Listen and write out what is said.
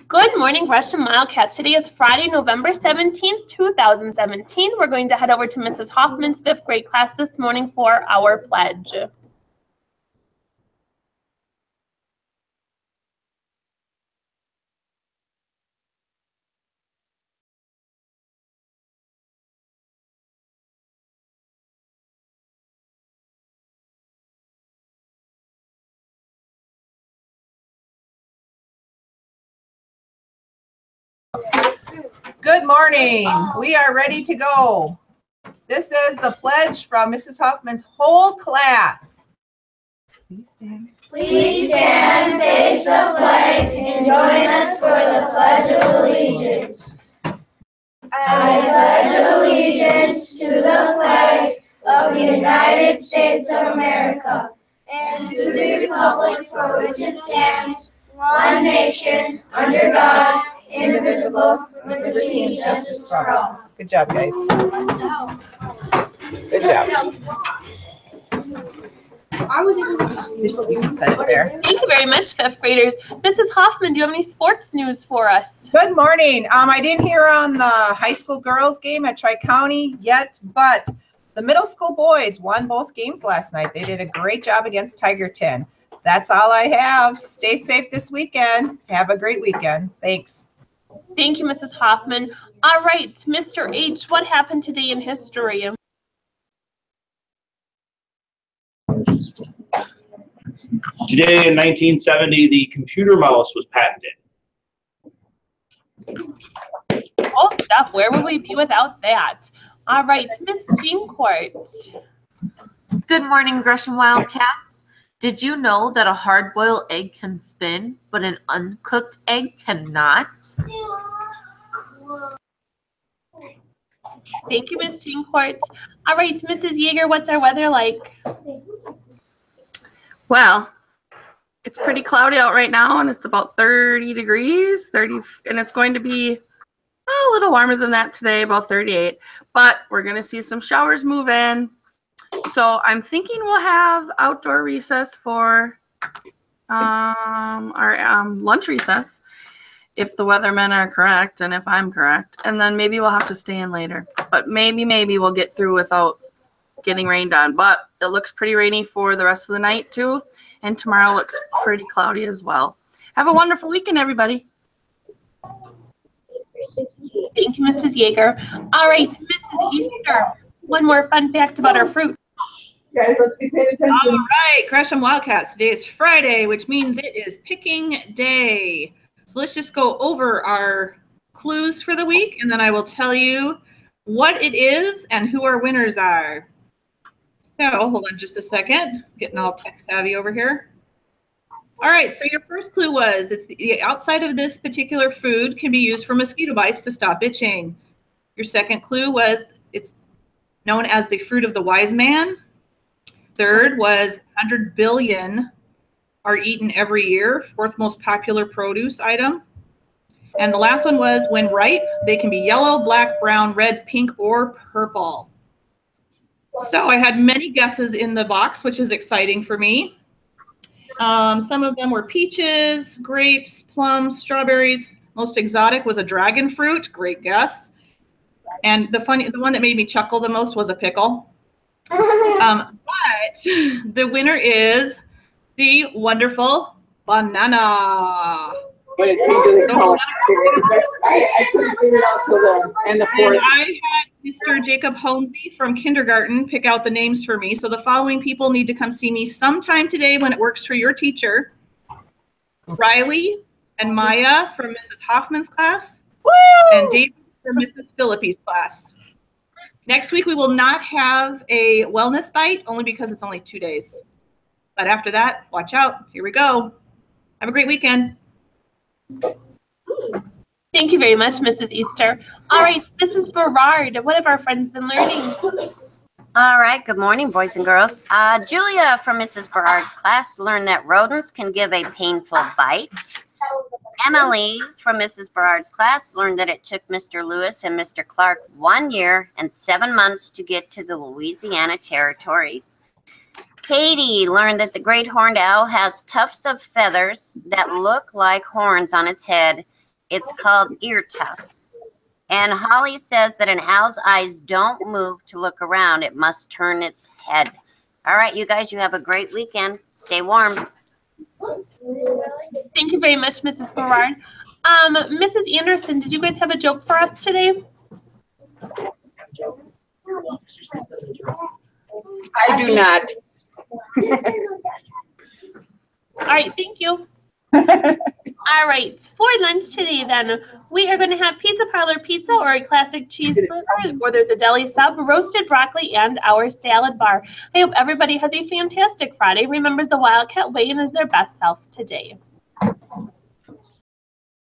Good morning, Gresham Wildcats. Today is Friday, November 17th, 2017. We're going to head over to Mrs. Hoffman's 5th grade class this morning for our pledge. Good morning. We are ready to go. This is the pledge from Mrs. Hoffman's whole class. Please stand. Please stand, face the flag, and join us for the Pledge of Allegiance. I pledge allegiance to the flag of the United States of America and to the republic for which it stands, one nation, under God, indivisible, with liberty and justice for all. Good job, guys. Good job. I was able to You can set it there. Thank you very much, 5th graders. Mrs. Hoffman, do you have any sports news for us? Good morning. I didn't hear on the high school girls game at Tri-County yet, but the middle school boys won both games last night. They did a great job against Tigerton. That's all I have. Stay safe this weekend. Have a great weekend. Thanks. Thank you, Mrs. Hoffman. All right, Mr. H., what happened today in history? Today in 1970, the computer mouse was patented. Oh, stuff. Where would we be without that? All right, Miss Jean Court. Good morning, Gresham Wildcats. Did you know that a hard-boiled egg can spin, but an uncooked egg cannot? Thank you, Miss Jean Court. All right, Mrs. Yeager, what's our weather like? Well, it's pretty cloudy out right now, and it's about 30 degrees, and it's going to be a little warmer than that today, about 38. But we're going to see some showers move in. So I'm thinking we'll have outdoor recess for our lunch recess, if the weathermen are correct and if I'm correct. And then maybe we'll have to stay in later. But maybe we'll get through without getting rained on. But it looks pretty rainy for the rest of the night too. And tomorrow looks pretty cloudy as well. Have a wonderful weekend, everybody. Thank you, Mrs. Yeager. All right, Mrs. Easter, one more fun fact about our fruit. Guys, let's be paying attention. All right, Gresham Wildcats. Today is Friday, which means it is picking day. So let's just go over our clues for the week, and then I will tell you what it is and who our winners are. So hold on just a second. Getting all tech savvy over here. All right, so your first clue was it's the outside of this particular food can be used for mosquito bites to stop itching. Your second clue was it's known as the fruit of the wise man. Third was 100 billion are eaten every year, fourth most popular produce item. And the last one was when ripe, they can be yellow, black, brown, red, pink, or purple. So I had many guesses in the box, which is exciting for me. Some of them were peaches, grapes, plums, strawberries. Most exotic was a dragon fruit. Great guess. And the one that made me chuckle the most was a pickle. But the winner is the wonderful banana. But it came to the color. I couldn't figure it out till the end of fourth. And I had Mr. Jacob Holmesy from kindergarten pick out the names for me. So the following people need to come see me sometime today when it works for your teacher. Riley and Maya from Mrs. Hoffman's class. Woo! And David from Mrs. Phillippi's class. Next week, we will not have a wellness bite, only because it's only 2 days. But after that, watch out. Here we go. Have a great weekend. Thank you very much, Mrs. Easter. All right, Mrs. Berard, what have our friends been learning? All right, good morning, boys and girls. Julia from Mrs. Berard's class learned that rodents can give a painful bite. Emily from Mrs. Berard's class learned that it took Mr. Lewis and Mr. Clark 1 year and 7 months to get to the Louisiana Territory. Katie learned that the great horned owl has tufts of feathers that look like horns on its head It's called ear tufts. And Holly says that an owl's eyes don't move to look around. It must turn its head. All right, you guys, you have a great weekend. Stay warm. Thank you very much, Mrs. Berard. Mrs. Anderson, did you guys have a joke for us today? I do not. All right, thank you. All right, for lunch today then, we are going to have pizza parlor pizza or a classic cheeseburger, or there's a deli sub, roasted broccoli, and our salad bar. I hope everybody has a fantastic Friday, remembers the Wildcat way, and is their best self today.